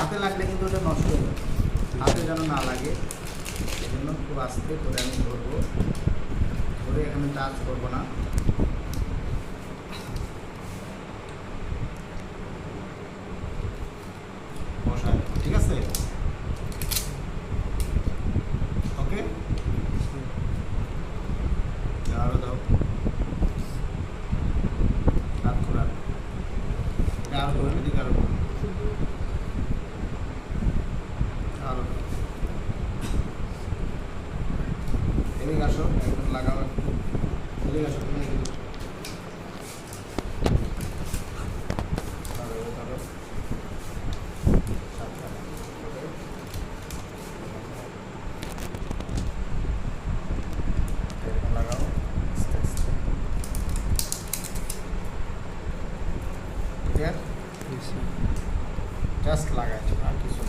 হাতে লাগলে কিন্তু ওটা নষ্ট হয়ে যাবে, হাতে যেন না লাগে এই জন্য খুব আস্তে করে আমি ধরবো, ধরে এখানে টাচ করবো না। বসায়, ঠিক আছে, ওকে। আরো দাও, হাত ঘোরা, আরো ধরে দিকে আরো আরো এদিকে আসো, একদম লাগাও, এদিকে আসো তুমি, এদিকে ধরো, ধরো, সাবধানে, ওকে। এরকম লাগাও আস্তে আস্তে, ঠিক আছে, জাস্ট লাগাই আর কিছু